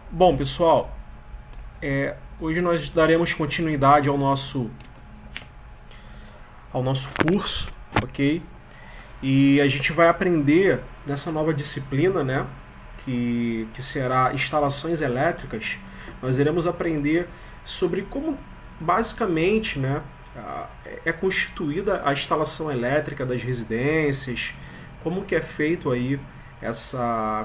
Bom, pessoal, hoje nós daremos continuidade ao nosso curso, ok? E a gente vai aprender nessa nova disciplina, né? Que será instalações elétricas. Nós iremos aprender sobre como, basicamente, né, é constituída a instalação elétrica das residências, como que é feito aí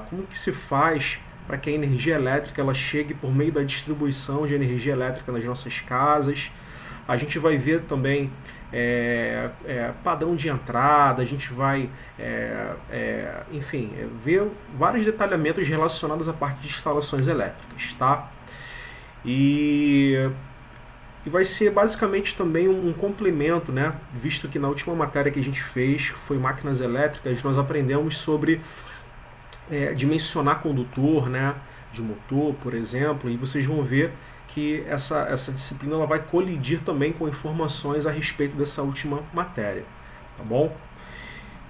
como que se faz para que a energia elétrica ela chegue por meio da distribuição de energia elétrica nas nossas casas. A gente vai ver também padrão de entrada, a gente vai, enfim, ver vários detalhamentos relacionados à parte de instalações elétricas, tá? E, e vai ser basicamente também um complemento, né? Visto que na última matéria que a gente fez foi máquinas elétricas, nós aprendemos sobre dimensionar condutor, né, de motor, por exemplo, e vocês vão ver que essa disciplina ela vai colidir também com informações a respeito dessa última matéria, tá bom?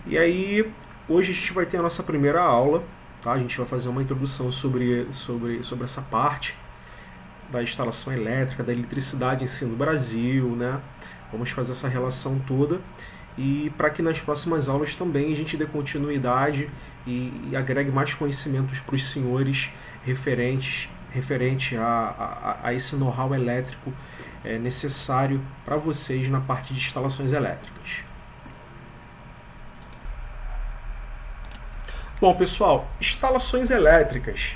E aí, hoje a gente vai ter a nossa primeira aula, tá? A gente vai fazer uma introdução sobre essa parte da instalação elétrica, da eletricidade em si no Brasil, né? Vamos fazer essa relação toda e para que nas próximas aulas também a gente dê continuidade e agregue mais conhecimentos para os senhores referente a esse know-how elétrico necessário para vocês na parte de instalações elétricas. Bom, pessoal, instalações elétricas.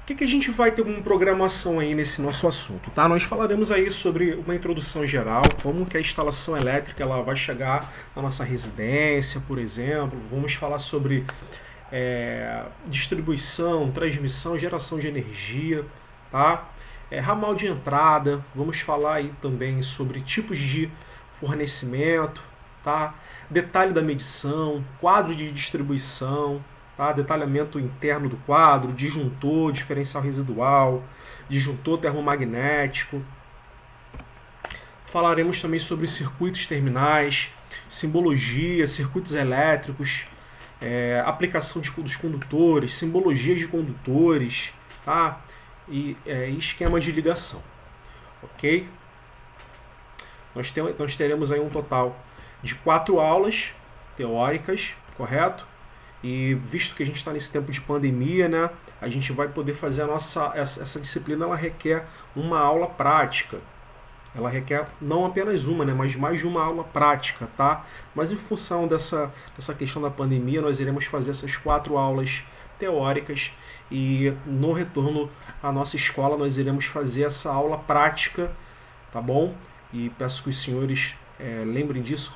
O que a gente vai ter como programação aí nesse nosso assunto, tá? Nós falaremos aí sobre uma introdução geral, como que a instalação elétrica ela vai chegar na nossa residência, por exemplo. Vamos falar sobre distribuição, transmissão, geração de energia, tá? Ramal de entrada, vamos falar aí também sobre tipos de fornecimento, tá? Detalhe da medição, quadro de distribuição, tá? Detalhamento interno do quadro, disjuntor, diferencial residual, disjuntor termomagnético. Falaremos também sobre circuitos terminais, simbologia, circuitos elétricos, aplicação dos condutores, simbologias de condutores, tá? E esquema de ligação, ok? Nós teremos aí um total de 4 aulas teóricas, correto? E visto que a gente está nesse tempo de pandemia, né, a gente vai poder fazer essa disciplina, ela requer uma aula prática. Ela requer não apenas uma, né, mas mais de uma aula prática, tá? Mas em função dessa questão da pandemia, nós iremos fazer essas 4 aulas teóricas e no retorno à nossa escola nós iremos fazer essa aula prática, tá bom? E peço que os senhores lembrem disso,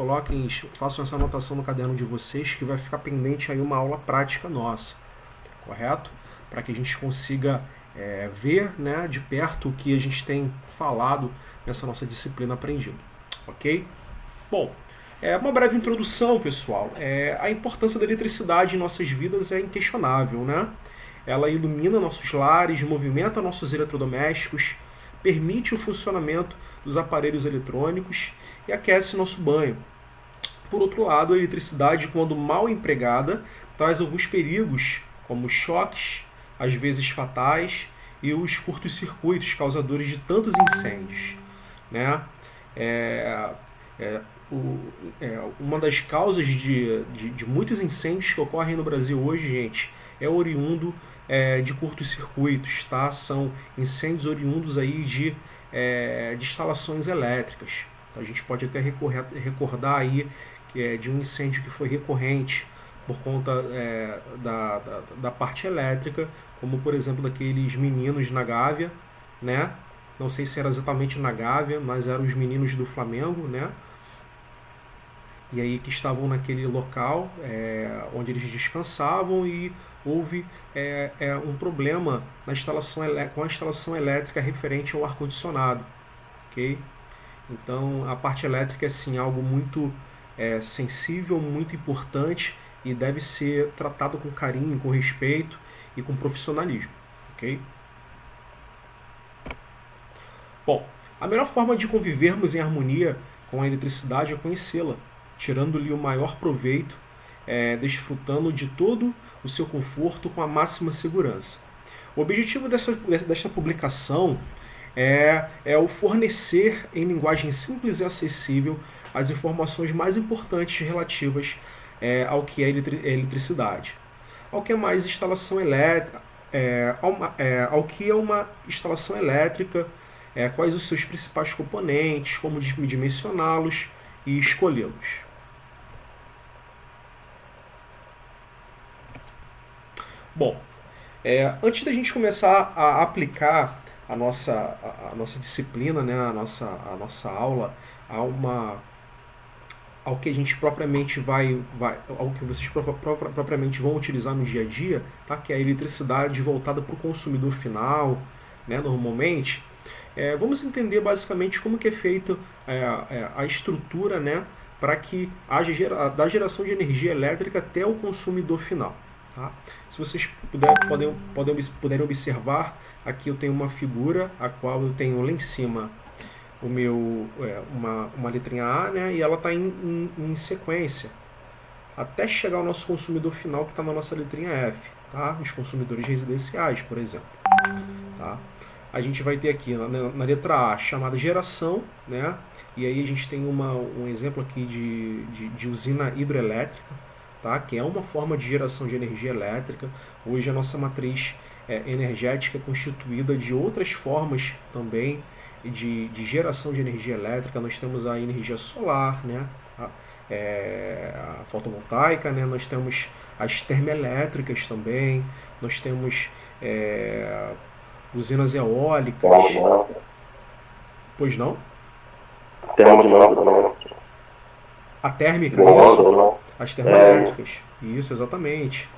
façam essa anotação no caderno de vocês, que vai ficar pendente aí uma aula prática nossa, correto? Para que a gente consiga ver, né, de perto o que a gente tem falado nessa nossa disciplina aprendida, ok? Bom, uma breve introdução, pessoal. A importância da eletricidade em nossas vidas é inquestionável, né? Ela ilumina nossos lares, movimenta nossos eletrodomésticos, permite o funcionamento dos aparelhos eletrônicos e aquece nosso banho. Por outro lado, a eletricidade, quando mal empregada, traz alguns perigos, como choques, às vezes fatais, e os curtos-circuitos, causadores de tantos incêndios, né? Uma das causas de muitos incêndios que ocorrem no Brasil hoje, gente, é oriundo de curtos-circuitos, tá? São incêndios oriundos aí de instalações elétricas. A gente pode até recordar aí de um incêndio que foi recorrente por conta da parte elétrica, como por exemplo daqueles meninos na Gávea, né? Não sei se era exatamente na Gávea, mas eram os meninos do Flamengo, né? E aí que estavam naquele local onde eles descansavam e houve um problema com a instalação elétrica referente ao ar-condicionado, ok? Então a parte elétrica é sim algo muito sensível, muito importante e deve ser tratado com carinho, com respeito e com profissionalismo, ok? Bom, a melhor forma de convivermos em harmonia com a eletricidade é conhecê-la, tirando-lhe o maior proveito desfrutando de todo o seu conforto com a máxima segurança. O objetivo desta publicação é o fornecer em linguagem simples e acessível as informações mais importantes relativas ao que é eletricidade, ao que é mais instalação elétrica, ao que é uma instalação elétrica, quais os seus principais componentes, como dimensioná-los e escolhê-los. Bom, antes da gente começar a aplicar a nossa disciplina, né, a nossa aula, ao que a gente propriamente ao que vocês propriamente vão utilizar no dia a dia, tá? Que é a eletricidade voltada para o consumidor final, né, normalmente, vamos entender basicamente como que é feita a estrutura, né, para que haja da geração de energia elétrica até o consumidor final. Tá? Se vocês puderem observar, aqui eu tenho uma figura, a qual eu tenho lá em cima uma letrinha A, né, e ela está em sequência, até chegar ao nosso consumidor final, que está na nossa letrinha F, tá? Os consumidores residenciais, por exemplo. Tá? A gente vai ter aqui na letra A chamada geração, né? E aí a gente tem um exemplo aqui de usina hidrelétrica, tá? Que é uma forma de geração de energia elétrica. Hoje a nossa matriz energética é constituída de outras formas também de geração de energia elétrica. Nós temos a energia solar, né? A fotovoltaica, né? Nós temos as termoelétricas também, nós temos usinas eólicas. Pois não? A térmica, isso. As termoelétricas, isso, exatamente.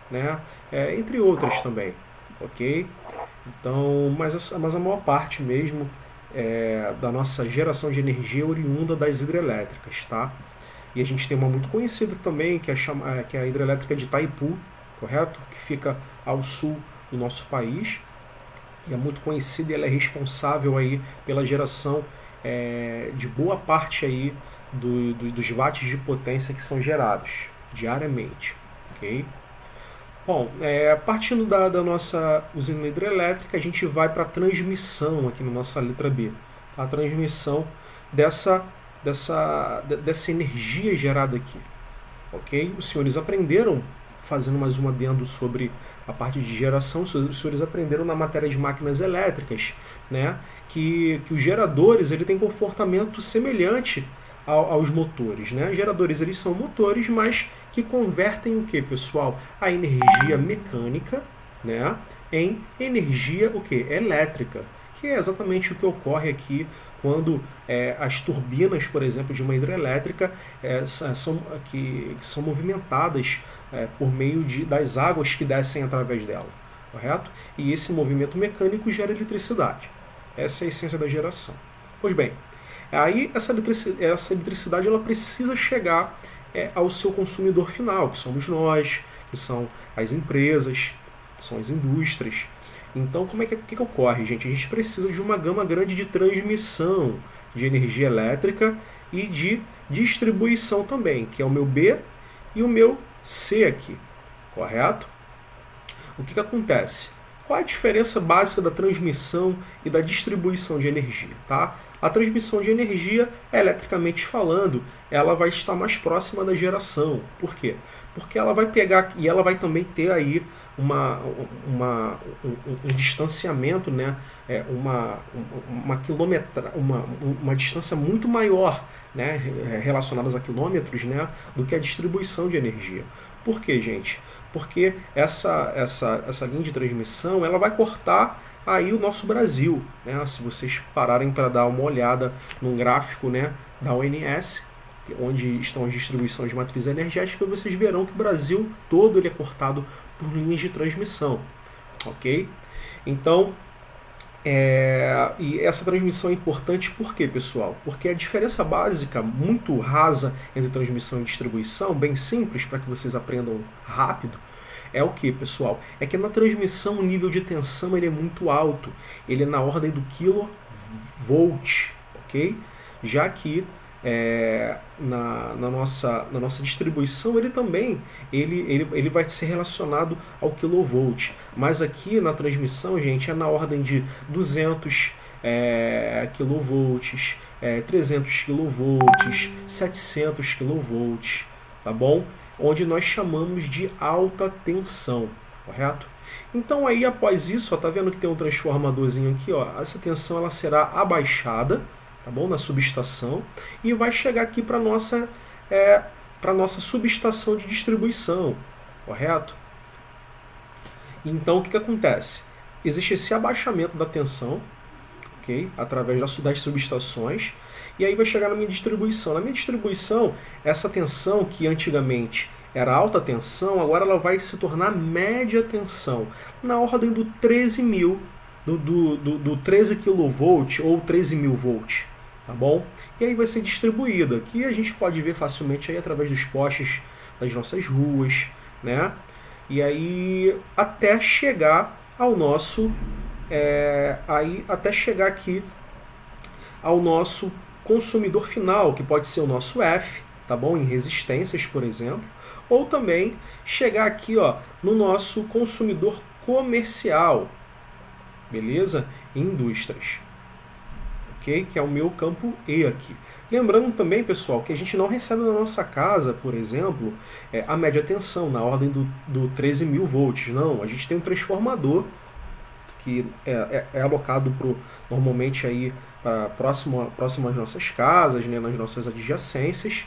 Né? Entre outras também, ok? Então, mas a maior parte mesmo da nossa geração de energia é oriunda das hidrelétricas, tá? E a gente tem uma muito conhecida também, que é a hidrelétrica de Itaipu, correto? Que fica ao sul do nosso país. E é muito conhecida e ela é responsável aí pela geração de boa parte aí dos watts de potência que são gerados diariamente, ok? Bom, partindo da nossa usina hidrelétrica, a gente vai para a transmissão aqui na nossa letra B. Tá? A transmissão dessa energia gerada aqui, ok? Os senhores aprenderam, fazendo mais um adendo sobre a parte de geração, os senhores aprenderam na matéria de máquinas elétricas, né, que os geradores têm comportamento semelhante aos motores, né? Geradores, eles são motores, mas que convertem o que, pessoal? A energia mecânica, né, em energia elétrica, que é exatamente o que ocorre aqui quando as turbinas, por exemplo, de uma hidrelétrica são movimentadas por meio das águas que descem através dela, correto? E esse movimento mecânico gera eletricidade. Essa é a essência da geração. Pois bem, aí essa eletricidade ela precisa chegar ao seu consumidor final, que somos nós, que são as empresas, que são as indústrias. Então, como que ocorre, gente? A gente precisa de uma gama grande de transmissão de energia elétrica e de distribuição também, que é o meu B e o meu C aqui, correto? O que acontece? Qual a diferença básica da transmissão e da distribuição de energia? Tá? A transmissão de energia, eletricamente falando, ela vai estar mais próxima da geração. Por quê? Porque ela vai pegar e ela vai também ter aí um distanciamento, né? Uma distância muito maior, né? Relacionadas a quilômetros, né? Do que a distribuição de energia. Por quê, gente? Porque essa linha de transmissão ela vai cortar aí o nosso Brasil, né? Se vocês pararem para dar uma olhada num gráfico, né, da ONS, onde estão as distribuições de matriz energética, vocês verão que o Brasil todo ele é cortado por linhas de transmissão, ok? Então, e essa transmissão é importante por quê, pessoal? Porque a diferença básica, muito rasa, entre transmissão e distribuição, bem simples, para que vocês aprendam rápido, é o que, pessoal? É que na transmissão o nível de tensão ele é muito alto, ele é na ordem do kilovolt, ok? Já que na nossa distribuição, ele também ele vai ser relacionado ao kilovolt. Mas aqui na transmissão, gente, é na ordem de 200 kilovolts, 300 kilovolts, 700 kilovolts, tá bom? Onde nós chamamos de alta tensão, correto? Então aí após isso, ó, tá vendo que tem um transformadorzinho aqui, ó, essa tensão ela será abaixada, tá bom? Na subestação, e vai chegar aqui para nossa subestação de distribuição, correto? Então o que acontece? Existe esse abaixamento da tensão, ok? Através das subestações, e aí vai chegar na minha distribuição. Na minha distribuição, essa tensão que antigamente era alta tensão, agora ela vai se tornar média tensão, na ordem do 13.000, do 13 kV ou 13.000 volts, tá bom? E aí vai ser distribuída. Aqui a gente pode ver facilmente aí através dos postes das nossas ruas, né? E aí até chegar ao nosso, até chegar aqui ao nosso consumidor final, que pode ser o nosso F, tá bom? Em resistências, por exemplo, ou também chegar aqui, ó, no nosso consumidor comercial, beleza? Em indústrias, ok? Que é o meu campo E aqui. Lembrando também, pessoal, que a gente não recebe na nossa casa, por exemplo, a média tensão, na ordem do 13.000 volts. Não, a gente tem um transformador que é alocado normalmente aí próximo às nossas casas, né, nas nossas adjacências,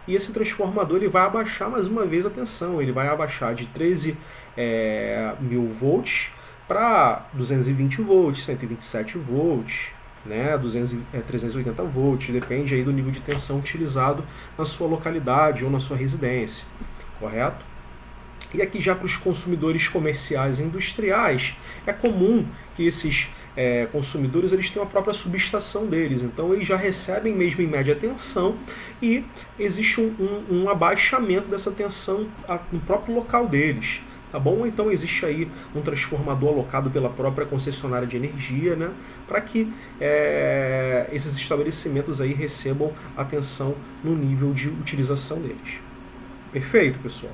e esse transformador ele vai abaixar mais uma vez a tensão, ele vai abaixar de 13.000 volts para 220 volts, 127 volts, né, 380 volts, depende aí do nível de tensão utilizado na sua localidade ou na sua residência, correto? E aqui já para os consumidores comerciais e industriais, é comum que esses consumidores eles tenham a própria subestação deles, então eles já recebem mesmo em média tensão e existe um abaixamento dessa tensão no próprio local deles, tá bom? Então existe aí um transformador alocado pela própria concessionária de energia, né, para que esses estabelecimentos aí recebam a tensão no nível de utilização deles. Perfeito, pessoal?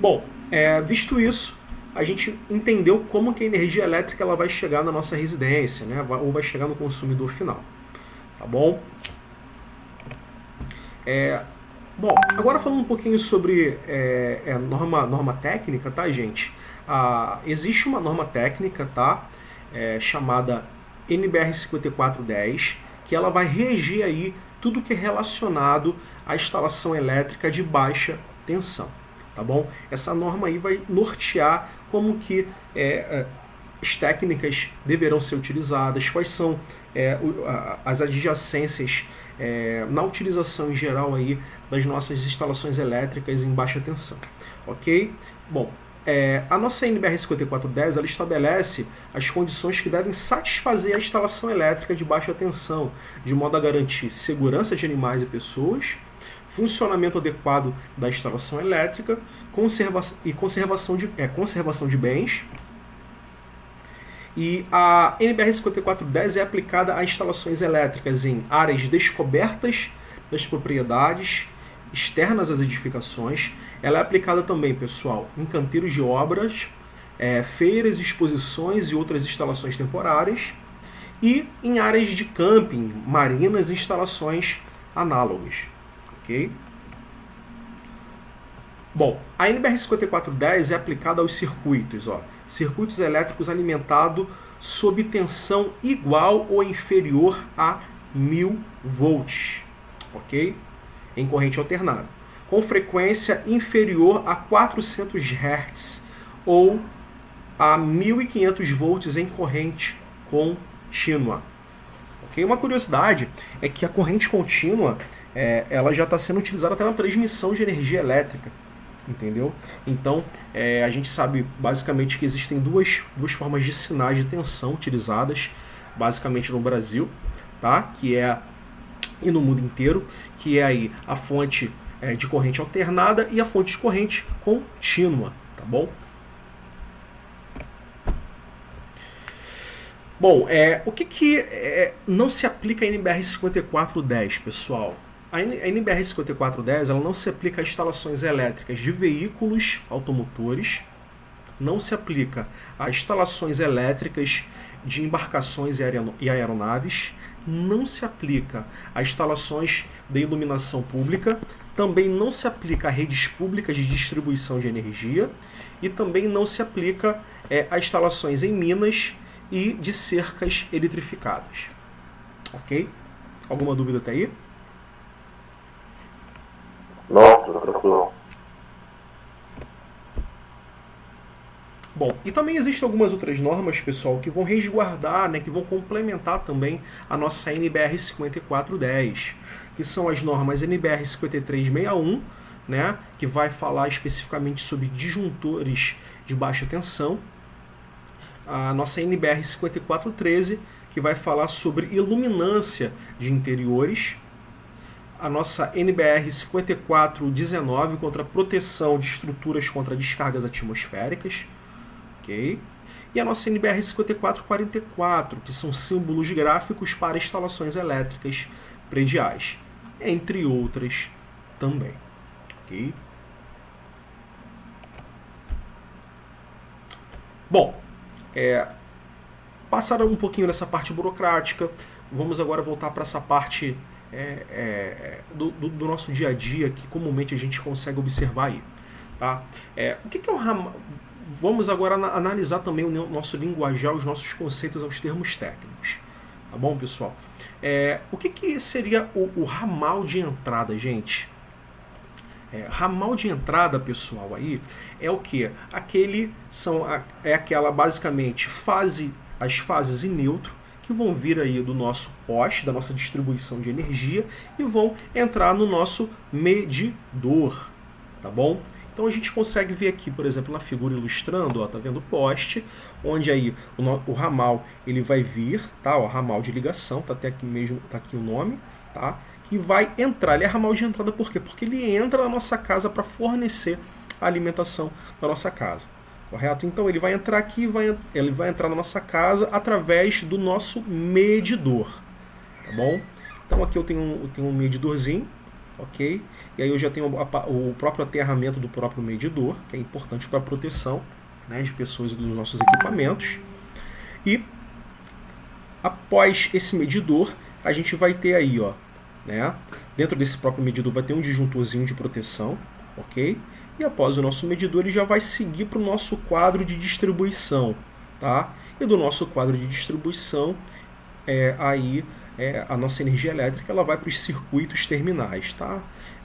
Bom, visto isso, a gente entendeu como que a energia elétrica ela vai chegar na nossa residência, né, ou vai chegar no consumidor final, tá bom? Bom, agora falando um pouquinho sobre norma técnica, tá, gente? Existe uma norma técnica, tá, chamada NBR 5410, que ela vai reger aí tudo que é relacionado à instalação elétrica de baixa tensão, tá bom? Essa norma aí vai nortear como que as técnicas deverão ser utilizadas, quais são as adjacências na utilização em geral aí das nossas instalações elétricas em baixa tensão, ok? Bom, a nossa NBR 5410 ela estabelece as condições que devem satisfazer a instalação elétrica de baixa tensão, de modo a garantir segurança de animais e pessoas, funcionamento adequado da instalação elétrica, conservação de bens. E a NBR 5410 é aplicada a instalações elétricas em áreas descobertas das propriedades, externas às edificações. Ela é aplicada também, pessoal, em canteiros de obras, feiras, exposições e outras instalações temporárias, e em áreas de camping, marinas e instalações análogas. Ok? Bom, a NBR 5410 é aplicada aos circuitos, circuitos elétricos alimentados sob tensão igual ou inferior a 1000 volts, ok? Em corrente alternada, com frequência inferior a 400 Hz ou a 1500 volts em corrente contínua. Okay? Uma curiosidade é que a corrente contínua ela já está sendo utilizada até na transmissão de energia elétrica, entendeu? Então, a gente sabe basicamente que existem duas formas de sinais de tensão utilizadas basicamente no Brasil, tá? E no mundo inteiro, que é aí a fonte de corrente alternada e a fonte de corrente contínua, tá bom? Bom, o que não se aplica a NBR 5410, pessoal? A NBR 5410 ela não se aplica a instalações elétricas de veículos automotores, não se aplica a instalações elétricas de embarcações e aeronaves, não se aplica a instalações de iluminação pública, também não se aplica a redes públicas de distribuição de energia e também não se aplica a instalações em minas e de cercas eletrificadas. Ok? Alguma dúvida até aí? Não, tranquilo. Bom, e também existem algumas outras normas, pessoal, que vão resguardar, né, que vão complementar também a nossa NBR 5410, que são as normas NBR 5361, né, que vai falar especificamente sobre disjuntores de baixa tensão, a nossa NBR 5413, que vai falar sobre iluminância de interiores, a nossa NBR 5419 contra proteção de estruturas contra descargas atmosféricas, ok? E a nossa NBR 5444, que são símbolos gráficos para instalações elétricas prediais, entre outras também, ok? Bom, passaram um pouquinho dessa parte burocrática, vamos agora voltar para essa parte do nosso dia a dia que comumente a gente consegue observar aí. Tá? O que é o ramal? Vamos agora analisar também o nosso linguajar, os nossos conceitos aos termos técnicos. Tá bom, pessoal? O que seria o ramal de entrada, gente? Ramal de entrada, pessoal, aí é o que? Aquela basicamente as fases em neutro que vão vir aí do nosso poste, da nossa distribuição de energia e vão entrar no nosso medidor, tá bom? Então a gente consegue ver aqui, por exemplo, na figura ilustrando, ó, tá vendo o poste, onde aí o ramal ele vai vir, tá? Ó, ramal de ligação, tá até aqui mesmo, tá aqui o nome, tá? E vai entrar, ele é ramal de entrada por quê? Porque ele entra na nossa casa para fornecer a alimentação da nossa casa, correto? Então ele vai entrar aqui, ele vai entrar na nossa casa através do nosso medidor, tá bom? Então aqui eu tenho um medidorzinho, ok? E aí eu já tenho o próprio aterramento do próprio medidor, que é importante para a proteção, né, de pessoas e dos nossos equipamentos. E após esse medidor, a gente vai ter aí, ó, né, dentro desse próprio medidor vai ter um disjuntorzinho de proteção, ok? E após o nosso medidor, ele já vai seguir para o nosso quadro de distribuição, tá? E do nosso quadro de distribuição, a nossa energia elétrica ela vai para os circuitos terminais, tá?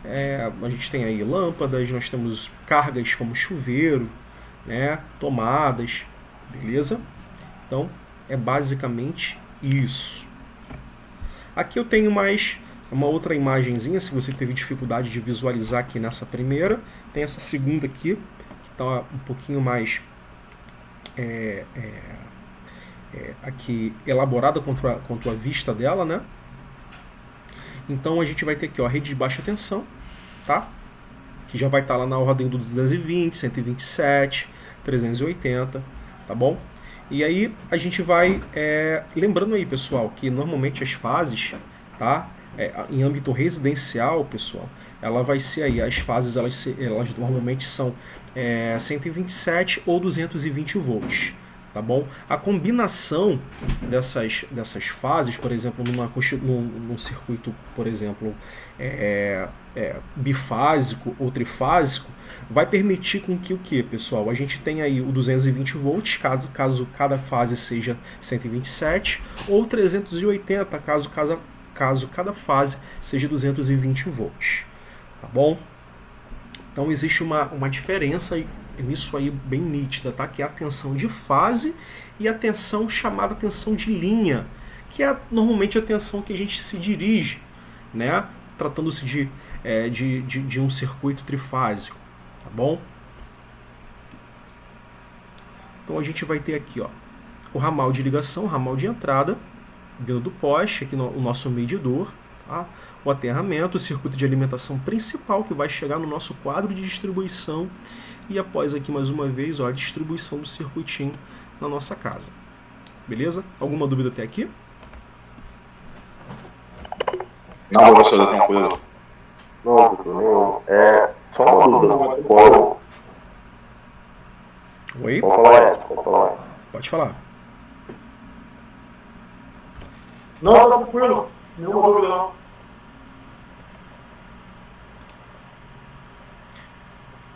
A gente tem aí lâmpadas, nós temos cargas como chuveiro, né, tomadas, beleza? Então, é basicamente isso. Aqui eu tenho mais uma outra imagenzinha, se você teve dificuldade de visualizar aqui nessa primeira. Tem essa segunda aqui, que está um pouquinho mais aqui elaborada quanto a vista dela, né? Então a gente vai ter aqui, ó, a rede de baixa tensão, tá? Que já vai estar lá na ordem do 220, 127, 380, tá bom? E aí a gente vai, lembrando aí, pessoal, que normalmente as fases, tá? Em âmbito residencial, pessoal, ela vai ser aí, as fases elas normalmente são 127 ou 220 volts, tá bom? A combinação dessas fases, por exemplo, num circuito, por exemplo, bifásico ou trifásico, vai permitir com que o que, pessoal? A gente tenha aí o 220 volts, caso cada fase seja 127, ou 380, caso cada fase seja 220 volts, tá bom? Então existe uma diferença nisso aí bem nítida, tá? Que é a tensão de fase e a tensão chamada tensão de linha, que é normalmente a tensão que a gente se dirige, né? Tratando-se de um circuito trifásico, tá bom? Então a gente vai ter aqui, ó, o ramal de ligação, o ramal de entrada, vindo do poste, aqui o nosso medidor, tá? O aterramento, o circuito de alimentação principal que vai chegar no nosso quadro de distribuição e após aqui mais uma vez, ó, a distribuição do circuitinho na nossa casa. Beleza? Alguma dúvida até aqui? Não, professor, tá tranquilo. Não, professor, nenhum. Só uma dúvida. Pode Oi? falar, pode falar. Pode falar. Não, tá tranquilo. Nenhuma dúvida, não.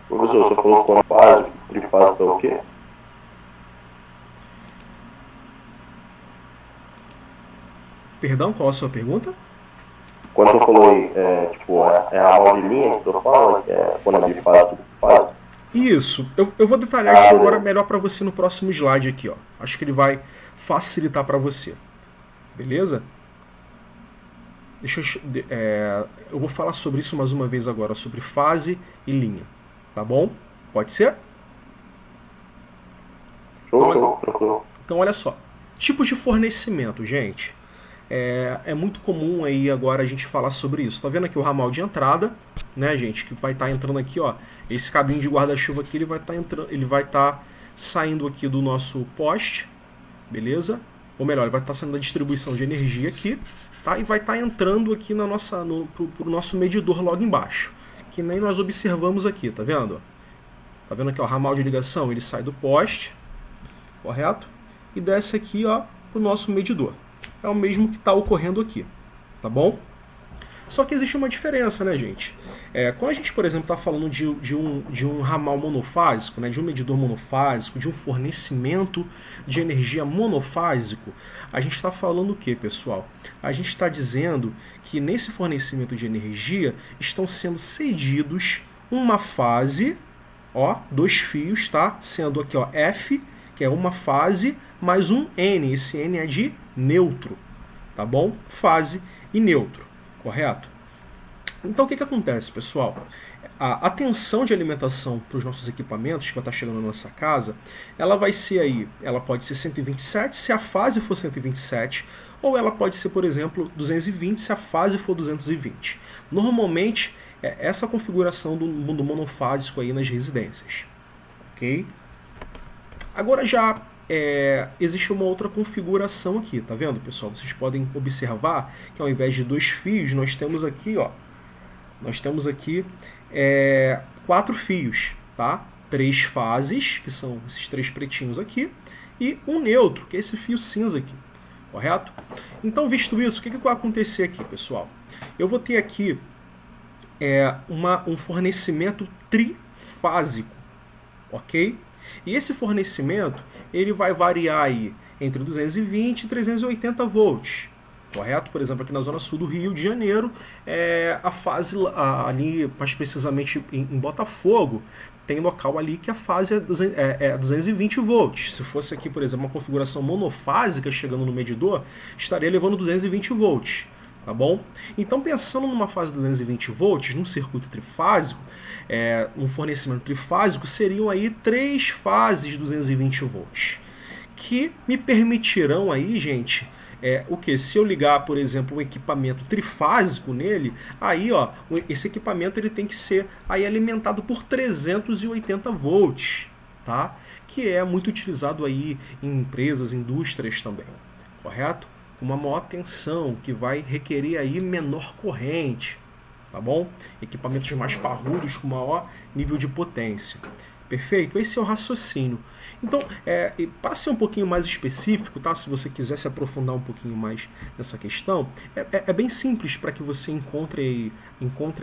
Professor, você falou que fase, trifásico é o quê? Perdão, qual a sua pergunta? Quando você falou aí, a mão de linha que eu falo, quando é trifásico, trifásico. Isso, eu vou detalhar isso agora melhor para você no próximo slide aqui, ó. Acho que ele vai facilitar para você. Beleza? Eu vou falar sobre isso mais uma vez agora, sobre fase e linha. Tá bom? Pode ser? Show, tranquilo. Então, olha só. Tipos de fornecimento, gente. É muito comum aí agora a gente falar sobre isso. Tá vendo aqui o ramal de entrada, né, gente? Que vai estar entrando aqui, ó. Esse cabinho de guarda-chuva aqui, ele vai estar saindo aqui do nosso poste, beleza? Ou melhor, ele vai estar saindo da distribuição de energia aqui, tá? E vai estar entrando aqui pro nosso medidor logo embaixo, que nem nós observamos aqui, tá vendo? Tá vendo aqui, ó, o ramal de ligação, ele sai do poste, correto? E desce aqui, ó, pro nosso medidor. É o mesmo que está ocorrendo aqui, tá bom? Só que existe uma diferença, né, gente? Quando a gente, por exemplo, está falando de um ramal monofásico, né, de um medidor monofásico, de um fornecimento de energia monofásico, a gente está falando o quê, pessoal? A gente está dizendo que nesse fornecimento de energia estão sendo cedidos uma fase, ó, 2 fios, tá? Sendo aqui, ó, F, que é uma fase, mais um N. Esse N é de neutro, tá bom? Fase e neutro, correto? Então, o que acontece, pessoal? A tensão de alimentação para os nossos equipamentos, que vai estar chegando na nossa casa, ela vai ser aí, ela pode ser 127 se a fase for 127, ou ela pode ser, por exemplo, 220 se a fase for 220. Normalmente, é essa configuração do mundo monofásico aí nas residências, ok? Agora já existe uma outra configuração aqui, tá vendo, pessoal? Vocês podem observar que ao invés de 2 fios, nós temos aqui, ó, 4 fios, tá? 3 fases, que são esses 3 pretinhos aqui, e um neutro, que é esse fio cinza aqui, correto? Então, visto isso, o que vai acontecer aqui, pessoal? Eu vou ter aqui um fornecimento trifásico, ok? E esse fornecimento, ele vai variar aí entre 220 e 380 volts, correto? Por exemplo, aqui na zona sul do Rio de Janeiro, a fase ali, mais precisamente em Botafogo, tem local ali que a fase é 220 volts. Se fosse aqui, por exemplo, uma configuração monofásica chegando no medidor, estaria levando 220 volts. Tá bom? Então, pensando numa fase de 220 volts, num circuito trifásico, um fornecimento trifásico, seriam aí 3 fases de 220 volts, que me permitirão aí, gente, o que? Se eu ligar, por exemplo, um equipamento trifásico nele, aí, ó, esse equipamento ele tem que ser aí alimentado por 380 volts, tá? Que é muito utilizado aí em empresas, indústrias também, correto? Uma maior tensão, que vai requerer aí menor corrente, tá bom? Equipamentos mais parrudos com maior nível de potência. Perfeito? Esse é o raciocínio. Então, para ser um pouquinho mais específico, tá? Se você quiser se aprofundar um pouquinho mais nessa questão, é bem simples para que você encontre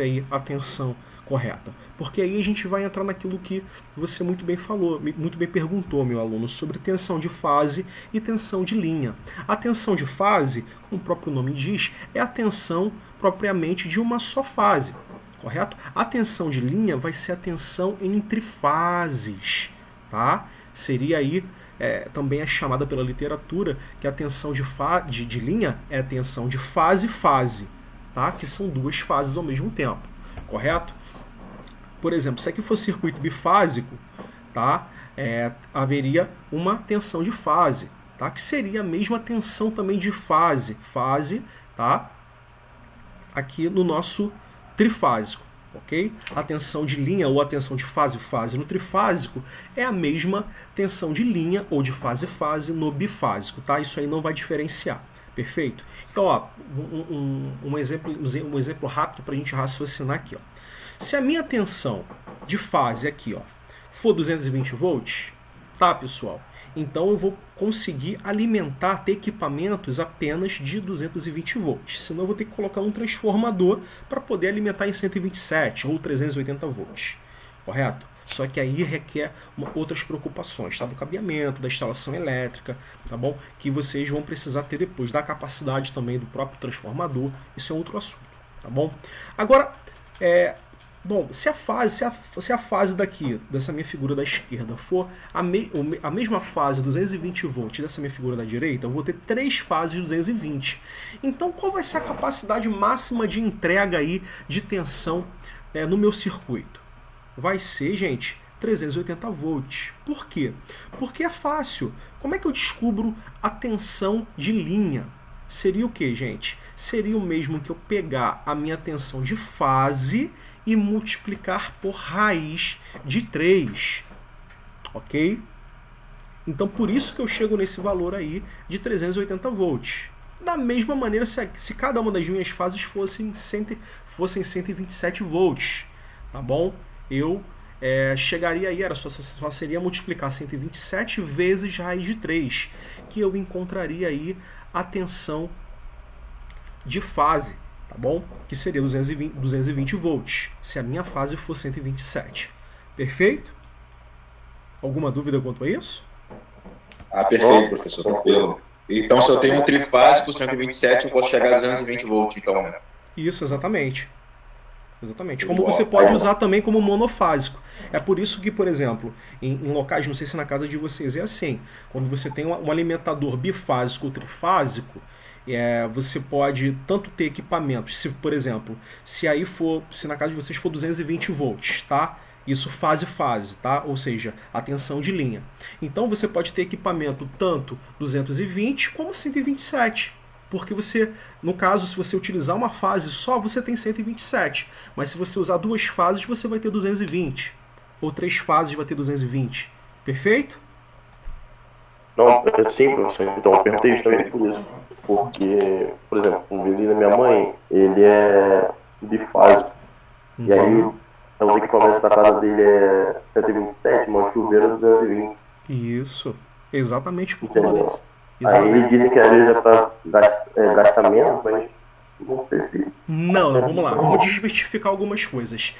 aí a tensão correta. Porque aí a gente vai entrar naquilo que você muito bem falou, muito bem perguntou, meu aluno, sobre tensão de fase e tensão de linha. A tensão de fase, como o próprio nome diz, é a tensão propriamente de uma só fase, correto? A tensão de linha vai ser a tensão entre fases, tá? Seria aí, também é chamada pela literatura, que a tensão de linha é a tensão de fase-fase, tá? Que são 2 fases ao mesmo tempo, correto? Por exemplo, se aqui fosse circuito bifásico, tá? Haveria uma tensão de fase, tá? Que seria a mesma tensão também de fase, tá? Aqui no nosso trifásico, ok? A tensão de linha ou a tensão de fase-fase no trifásico é a mesma tensão de linha ou de fase-fase no bifásico, tá? Isso aí não vai diferenciar, perfeito? Então, ó, um exemplo rápido para a gente raciocinar aqui, ó. Se a minha tensão de fase aqui, ó, for 220 volts, tá, pessoal? Então eu vou conseguir alimentar, ter equipamentos apenas de 220 volts. Senão eu vou ter que colocar um transformador para poder alimentar em 127 ou 380 volts. Correto? Só que aí requer outras preocupações, tá? Do cabeamento, da instalação elétrica, tá bom? Que vocês vão precisar ter depois, da capacidade também do próprio transformador. Isso é outro assunto, tá bom? Agora, bom, se a fase daqui, dessa minha figura da esquerda, for a mesma fase 220 volts dessa minha figura da direita, eu vou ter 3 fases 220. Então, qual vai ser a capacidade máxima de entrega aí de tensão no meu circuito? Vai ser, gente, 380 volts. Por quê? Porque é fácil. Como é que eu descubro a tensão de linha? Seria o quê, gente? Seria o mesmo que eu pegar a minha tensão de fase e multiplicar por raiz de 3, ok? Então, por isso que eu chego nesse valor aí de 380 volts. Da mesma maneira, se cada uma das minhas fases fossem 127 volts, tá bom? Eu chegaria aí, só seria multiplicar 127 vezes raiz de 3, que eu encontraria aí a tensão de fase, tá bom? Que seria 220 volts, se a minha fase for 127. Perfeito? Alguma dúvida quanto a isso? Perfeito, professor, tranquilo. Então, se eu tenho um trifásico 127, eu posso chegar a 220 volts, então, né? Isso, exatamente. Exatamente. Como você pode usar também como monofásico. É por isso que, por exemplo, em locais, não sei se na casa de vocês é assim, quando você tem um alimentador bifásico ou trifásico, você pode tanto ter equipamentos, se, por exemplo, se na casa de vocês for 220 volts, tá? Isso fase-fase, tá? Ou seja, a tensão de linha. Então você pode ter equipamento tanto 220 como 127. Porque você, no caso, se você utilizar uma fase só, você tem 127. Mas se você usar 2 fases, você vai ter 220. Ou 3 fases vai ter 220. Perfeito? Não, sim, professor. Então, eu perguntei justamente por isso. Porque, por exemplo, o vizinho da minha mãe, ele é bifásico. E aí, os equipamentos da casa dele é 127, mas o chuveiro é 220. Isso. Exatamente por Entendeu? isso. Aí eles dizem que às vezes é para gastar menos, mas não sei se... Não, vamos lá. Vamos desmistificar algumas coisas.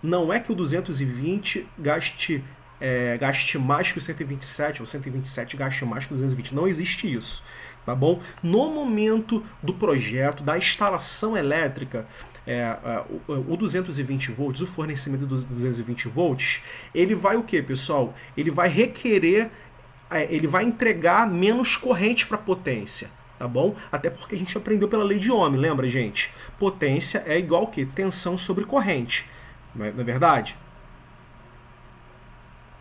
Não é que o 220 gaste mais que o 127, ou 127 gaste mais que o 220. Não existe isso. Tá bom? No momento do projeto, da instalação elétrica, o 220 volts, o fornecimento dos 220 volts, ele vai o quê, pessoal? Ele vai requerer... ele vai entregar menos corrente para a potência, tá bom? Até porque a gente aprendeu pela lei de Ohm, lembra, gente? Potência é igual a quê? Tensão sobre corrente, não é verdade?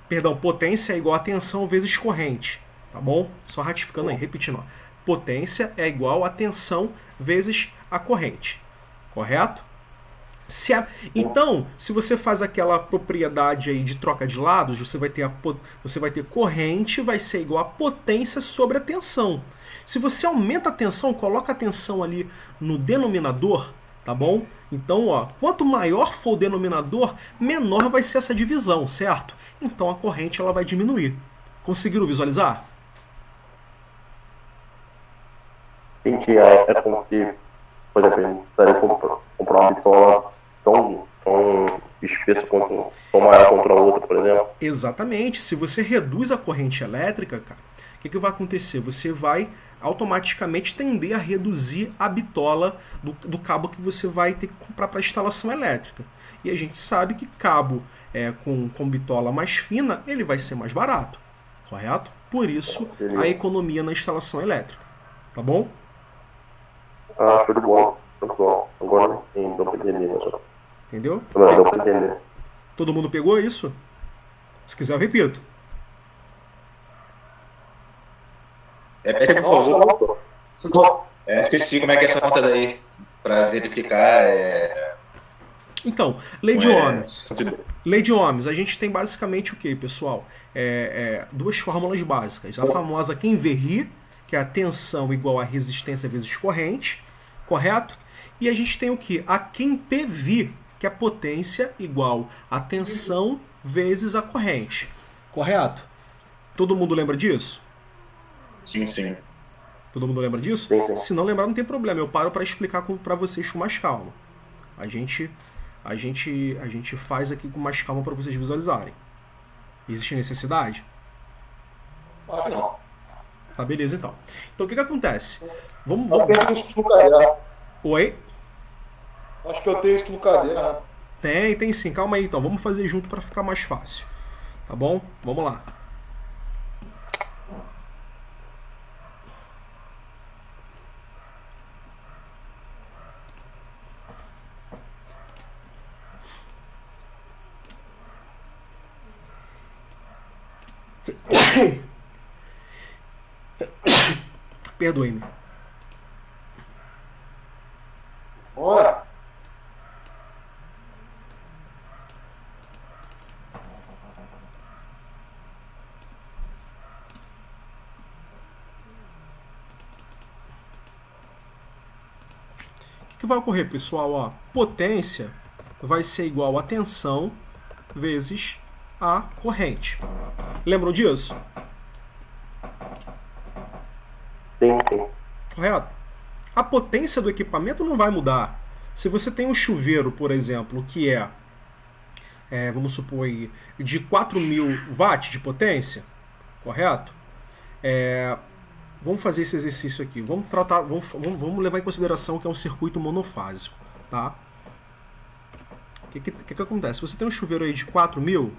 Perdão, potência é igual a tensão vezes corrente, tá bom? Só ratificando aí, repetindo, ó. Potência é igual a tensão vezes a corrente, correto? Então, se você faz aquela propriedade aí de troca de lados, você vai ter corrente, vai ser igual a potência sobre a tensão. Se você aumenta a tensão, coloca a tensão ali no denominador, tá bom? Então, ó, quanto maior for o denominador, menor vai ser essa divisão, certo? Então a corrente ela vai diminuir. Conseguiram visualizar? Gente, é como se, por exemplo, a gente precisaria comprar uma bitola tão espessa quanto tão maior contra a outra, por exemplo. Exatamente. Se você reduz a corrente elétrica, cara, o que vai acontecer? Você vai automaticamente tender a reduzir a bitola do cabo que você vai ter que comprar para instalação elétrica. E a gente sabe que cabo com bitola mais fina, ele vai ser mais barato, correto? Por isso, a economia na instalação elétrica. Tá bom? Show de bola. Agora sim, deu para entender. Entendeu? Não, deu para entender. Todo mundo pegou isso? Se quiser, eu repito. Por favor. Esqueci como é que é essa conta daí, para verificar. Então, lei de Ohms. Lei de Ohms, a gente tem basicamente o que, pessoal? Duas fórmulas básicas. A famosa Kenverry, que é a tensão igual a resistência vezes corrente, correto? E a gente tem o que? A Kempv, que é potência igual a tensão vezes a corrente, correto? Todo mundo lembra disso? Sim, sim. Todo mundo lembra disso? Se não lembrar, não tem problema. Eu paro para explicar para vocês com mais calma. A gente faz aqui com mais calma para vocês visualizarem. Existe necessidade? Não. Tá, beleza então. Então o que acontece? Vamos. Oi? Acho que eu tenho isso no caderno. Tem sim. Calma aí então. Vamos fazer junto para ficar mais fácil. Tá bom? Vamos lá. Perdoe-me. Bora. O que vai ocorrer, pessoal? Ó, potência vai ser igual a tensão vezes a corrente. Lembram disso? Sim. Correto? A potência do equipamento não vai mudar. Se você tem um chuveiro, por exemplo, que vamos supor aí, de 4.000 watts de potência, correto? Vamos fazer esse exercício aqui. Vamos levar em consideração que é um circuito monofásico, tá? O que acontece? Você tem um chuveiro aí de 4.000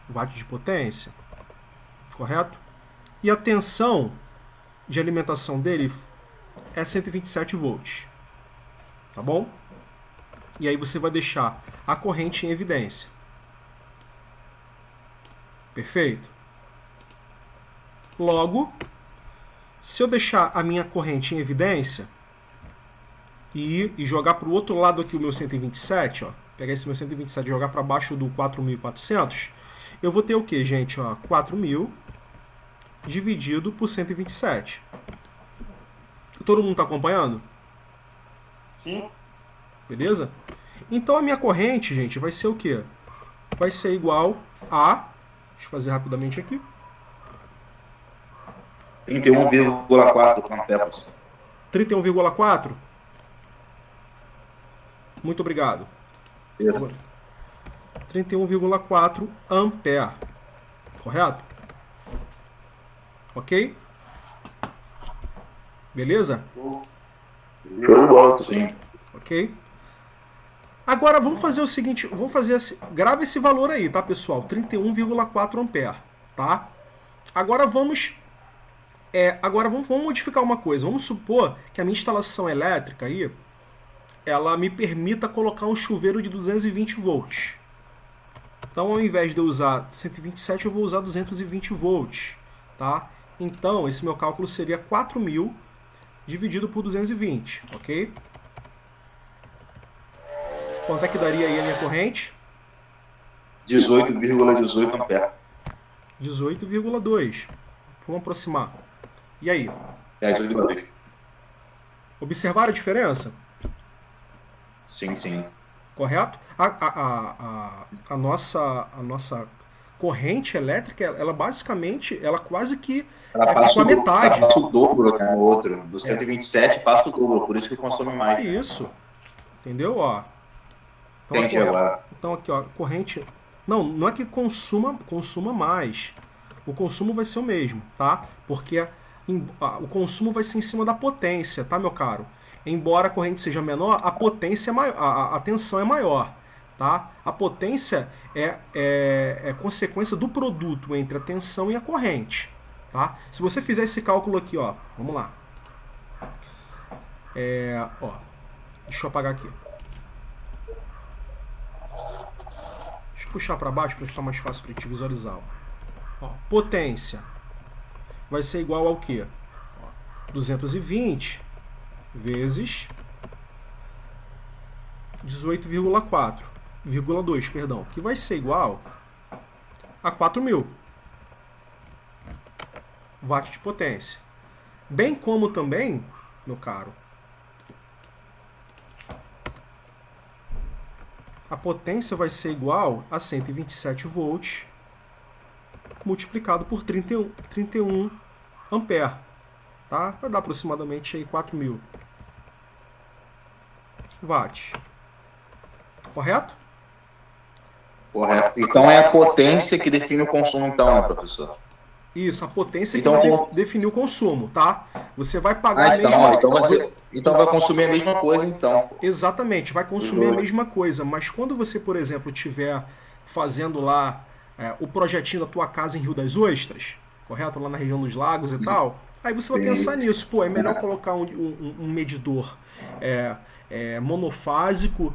watts de potência, correto? E a tensão de alimentação dele é 127 volts, tá bom? E aí você vai deixar a corrente em evidência. Perfeito? Logo, se eu deixar a minha corrente em evidência e jogar para o outro lado aqui o meu 127, ó, pegar esse meu 127 e jogar para baixo do 4.400, eu vou ter o que, gente? 4.000 dividido por 127. Todo mundo está acompanhando? Sim. Beleza? Então a minha corrente, gente, vai ser o quê? Vai ser igual a... Deixa eu fazer rapidamente aqui. 31,4 amperes. 31,4? Muito obrigado. Isso. 31,4 ampere. Correto? Ok? Beleza? Show de bola, sim. Ok? Agora vamos fazer o seguinte, grava esse valor aí, tá, pessoal? 31,4 ampere, tá? Agora vamos modificar uma coisa. Vamos supor que a minha instalação elétrica aí, ela me permita colocar um chuveiro de 220 volts. Então, ao invés de eu usar 127, eu vou usar 220 volts, tá? Então, esse meu cálculo seria 4.000 dividido por 220, ok? Quanto é que daria aí a minha corrente? 18,18 amperes. 18,2. Vamos aproximar. E aí? 18,2. Observaram a diferença? Sim, sim. Correto? A nossa corrente elétrica, ela basicamente, ela quase que passa a metade. Ela passa o dobro no outro. Do 127 passa o dobro, por isso que consome mais. Isso. Entendeu? Ó. Entendi agora. Então aqui, ó, corrente... Não é que consuma mais. O consumo vai ser o mesmo, tá? Porque o consumo vai ser em cima da potência, tá, meu caro? Embora a corrente seja menor, a potência é maior, a tensão é maior, tá? A potência é consequência do produto entre a tensão e a corrente, tá? Se você fizer esse cálculo aqui, ó, vamos lá. Deixa eu apagar aqui. Deixa eu puxar para baixo para ficar mais fácil para te visualizar. Ó, potência vai ser igual ao quê? 220 vezes 18,4. 2, perdão, que vai ser igual a 4.000 watts de potência. Bem como também, meu caro, a potência vai ser igual a 127 volts multiplicado por 31 ampere, tá? Vai dar aproximadamente aí 4.000 watts. Correto? Correto. Então é a potência que define o consumo, então, né, professor? Isso, a potência Então, que vai definir o consumo, tá? Você vai pagar então vai consumir a mesma coisa, então. Exatamente, vai consumir a mesma coisa, mas quando você, por exemplo, estiver fazendo lá o projetinho da tua casa em Rio das Ostras, correto? Lá na região dos lagos e tal, aí você vai pensar nisso, pô, é melhor colocar um medidor monofásico,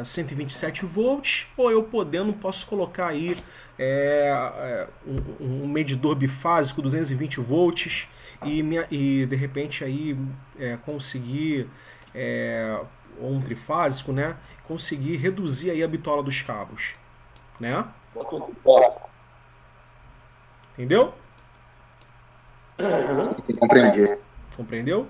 127 volts, ou eu posso colocar aí um medidor bifásico 220 volts e de repente aí conseguir ou um trifásico, né? Conseguir reduzir aí a bitola dos cabos, né? Entendeu? Compreendi. Compreendeu?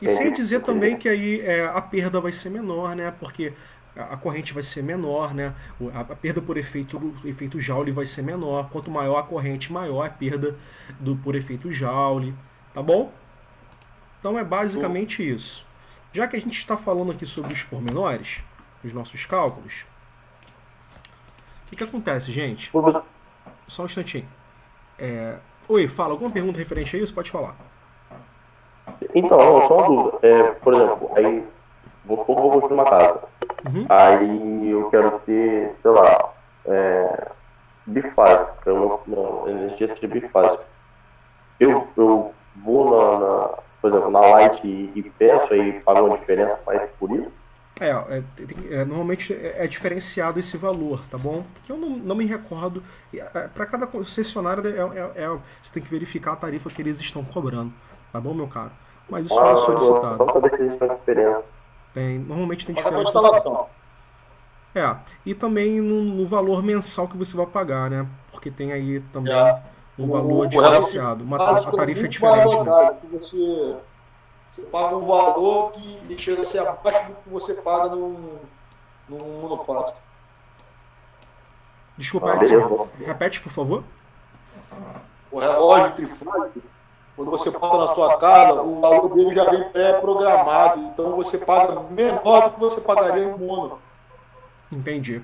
E sem dizer também que aí a perda vai ser menor, né? Porque a corrente vai ser menor, né? A perda por efeito Joule vai ser menor. Quanto maior a corrente, maior a perda por efeito Joule. Tá bom? Então é basicamente isso. Já que a gente está falando aqui sobre os pormenores, os nossos cálculos, o que acontece, gente? Só um instantinho. Oi, fala. Alguma pergunta referente a isso? Pode falar. Então, só uma dúvida. Por exemplo, aí, vou supor que eu vou construir uma casa. Aí eu quero ter, sei lá, bifásico. Eu não energia seja bifásico. Eu vou por exemplo, na Light e peço, aí pago uma diferença, faz por isso? Normalmente é diferenciado esse valor, tá bom? Porque eu não me recordo. Para cada concessionária você tem que verificar a tarifa que eles estão cobrando, tá bom, meu caro? Mas isso é solicitado. Vamos saber se existe uma diferença. Normalmente tem diferença. E também no valor mensal que você vai pagar, né? Porque tem aí também um valor diferenciado. A tarifa é diferente. Né? Você paga um valor que chega a ser abaixo do que você paga no monofásico. Desculpa, Edson. Repete, por favor. O relógio trifásico, quando você bota na sua casa, o valor dele já vem pré-programado. Então você paga menor do que você pagaria no mono. Entendi.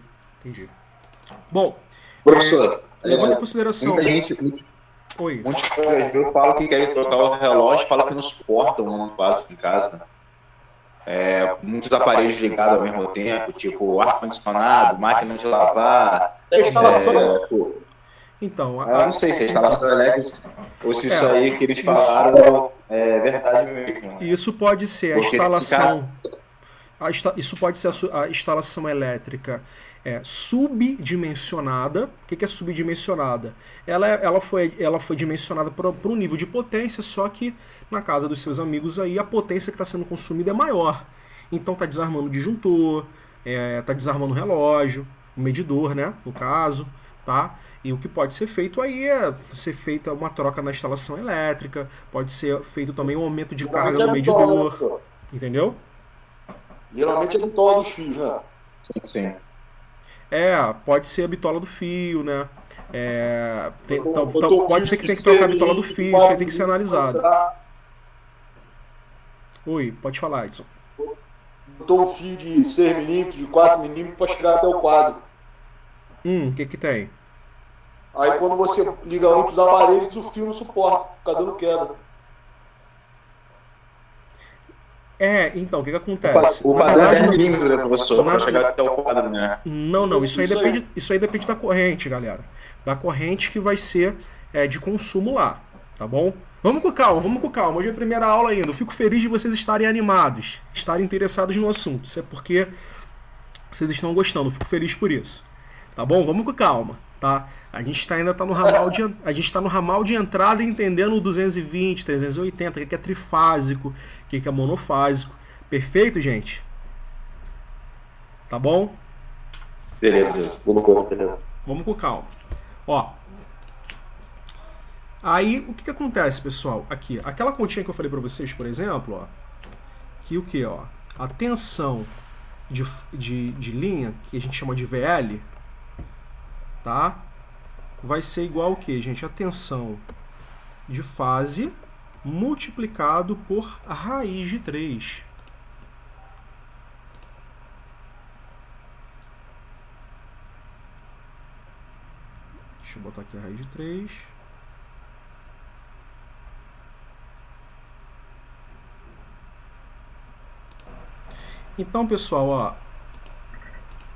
Bom, professor, levando em consideração. Muita gente. Oi. Muitos colegas meus falam que querem trocar o relógio, falam que não suportam o monofásico em casa. Muitos aparelhos ligados ao mesmo tempo, tipo ar-condicionado, máquina de lavar. Então, eu não sei se é instalação elétrica ou se isso aí que eles falaram é verdade mesmo. Isso pode ser a instalação. Isso pode ser a instalação elétrica subdimensionada. O que é subdimensionada? Ela foi dimensionada para um nível de potência, só que na casa dos seus amigos aí a potência que está sendo consumida é maior. Então está desarmando o disjuntor, está desarmando o relógio, o medidor, né, no caso, tá? E o que pode ser feito aí é ser feita uma troca na instalação elétrica, pode ser feito também um aumento de carga no medidor, entendeu? Geralmente é bitola dos fios, né? Sim. Pode ser a bitola do fio, né? Pode ser que tenha que trocar a bitola do fio, isso aí tem que ser analisado. Oi, pode falar, Edson. Botou um fio de 6 milímetros, de 4 milímetros para chegar até o quadro. O que tem? Aí quando você liga um dos aparelhos, o fio não suporta, fica dando queda. Então, o que acontece? O padrão é 10 milímetros, né, professor, para chegar até o quadro, né? Não, isso aí depende da corrente, galera. Da corrente que vai ser de consumo lá, tá bom? Vamos com calma. Hoje é a primeira aula ainda. Eu fico feliz de vocês estarem animados, estarem interessados no assunto. Isso é porque vocês estão gostando, eu fico feliz por isso. Tá bom? Vamos com calma, tá? A gente ainda está no ramal de entrada entendendo o 220, 380, o que é trifásico, o que é monofásico. Perfeito, gente? Tá bom? Beleza. Vamos com calma. Ó. Aí, o que acontece, pessoal? Aqui, aquela continha que eu falei para vocês, por exemplo, ó. Que o que, ó? A tensão de linha, que a gente chama de VL, tá? Vai ser igual o que, gente? A tensão de fase multiplicado por a raiz de 3. Deixa eu botar aqui a raiz de 3. Então, pessoal, ó,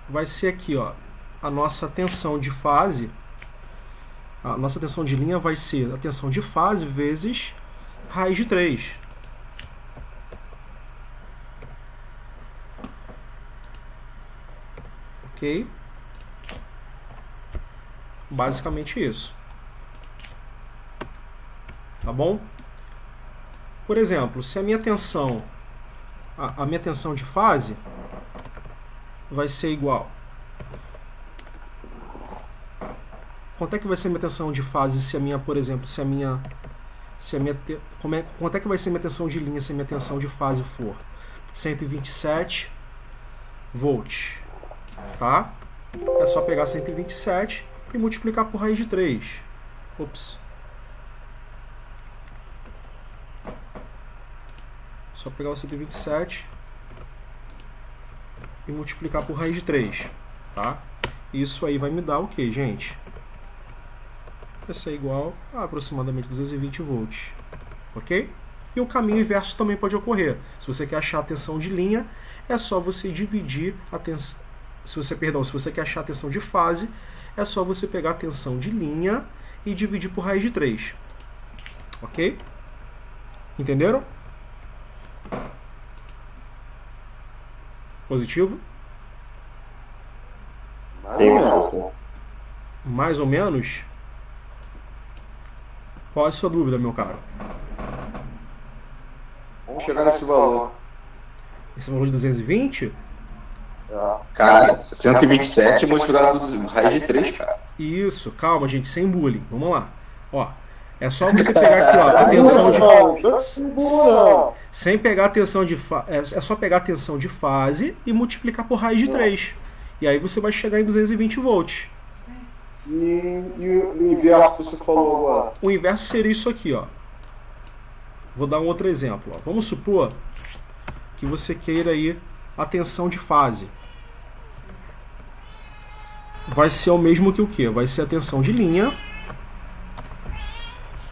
vai ser aqui, ó, a nossa tensão de fase, a nossa tensão de linha vai ser a tensão de fase vezes raiz de 3. Ok? Basicamente isso. Tá bom? Por exemplo, se a minha tensão a minha tensão de fase vai ser igual. Quanto é que vai ser minha tensão de fase se a minha, por exemplo, quanto é que vai ser minha tensão de linha se a minha tensão de fase for 127 volts, tá? É só pegar 127 e multiplicar por raiz de 3. Ops. Só pegar o 127 e multiplicar por raiz de 3, tá? Isso aí vai me dar o que, gente? Vai ser igual a aproximadamente 220 volts, ok? E o caminho inverso também pode ocorrer. Se você quer achar a tensão de linha, é só você dividir a tensão... Se você quer achar a tensão de fase, é só você pegar a tensão de linha e dividir por raiz de 3, ok? Entenderam? Positivo? Mais ou menos? Qual é a sua dúvida, meu caro? Vamos chegar nesse valor. Esse valor de 220? Cara, 127 multiplicado por raiz de 3, cara. Isso, calma, gente, sem bullying. Vamos lá. Ó, é só você pegar aqui, ó, a tensão de... Sem pegar a tensão de é só pegar a tensão de fase e multiplicar por raiz de 3. E aí você vai chegar em 220 volts. E o inverso que você falou agora? O inverso seria isso aqui, ó. Vou dar um outro exemplo, ó. Vamos supor que você queira aí a tensão de fase. Vai ser o mesmo que o quê? Vai ser a tensão de linha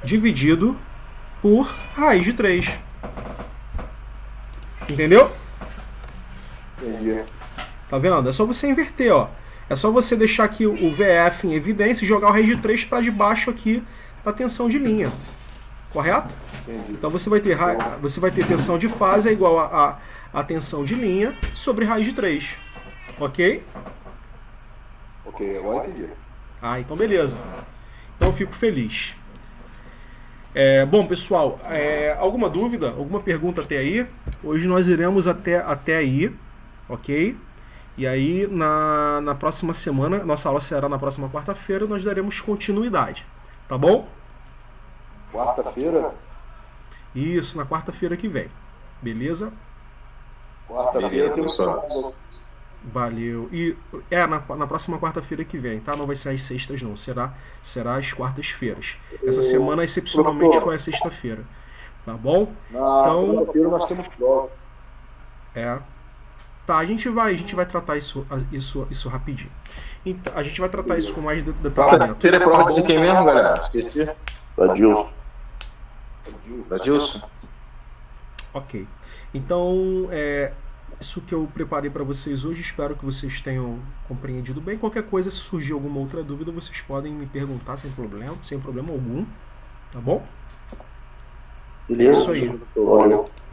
dividido por raiz de 3. Entendeu? Entendi. Tá vendo? É só você inverter, ó. É só você deixar aqui o VF em evidência e jogar o raiz de 3 para debaixo aqui da tensão de linha. Correto? Entendi. Então você vai ter tensão de fase é igual a tensão de linha sobre raiz de 3. Ok? Ok, agora entendi. Ah, então beleza. Então eu fico feliz. Bom, pessoal, alguma dúvida? Alguma pergunta até aí? Hoje nós iremos até aí, ok? E aí, na próxima semana, nossa aula será na próxima quarta-feira, nós daremos continuidade, tá bom? Quarta-feira? Isso, na quarta-feira que vem, beleza? Quarta-feira temos Valeu. E na próxima quarta-feira que vem, tá? Não vai ser às sextas, não. Será às quartas-feiras. Essa semana, excepcionalmente, foi a sexta-feira. Tá bom? Então, quarta-feira nós temos prova. Tá, a gente vai tratar isso rapidinho. Então, a gente vai tratar isso com mais detalhamento. Quarta-feira é prova de quem mesmo, galera? Esqueci. Da Dilson. Ok. Então, isso que eu preparei para vocês hoje, espero que vocês tenham compreendido bem. Qualquer coisa, se surgir alguma outra dúvida, vocês podem me perguntar sem problema algum, tá bom? Beleza. É isso aí.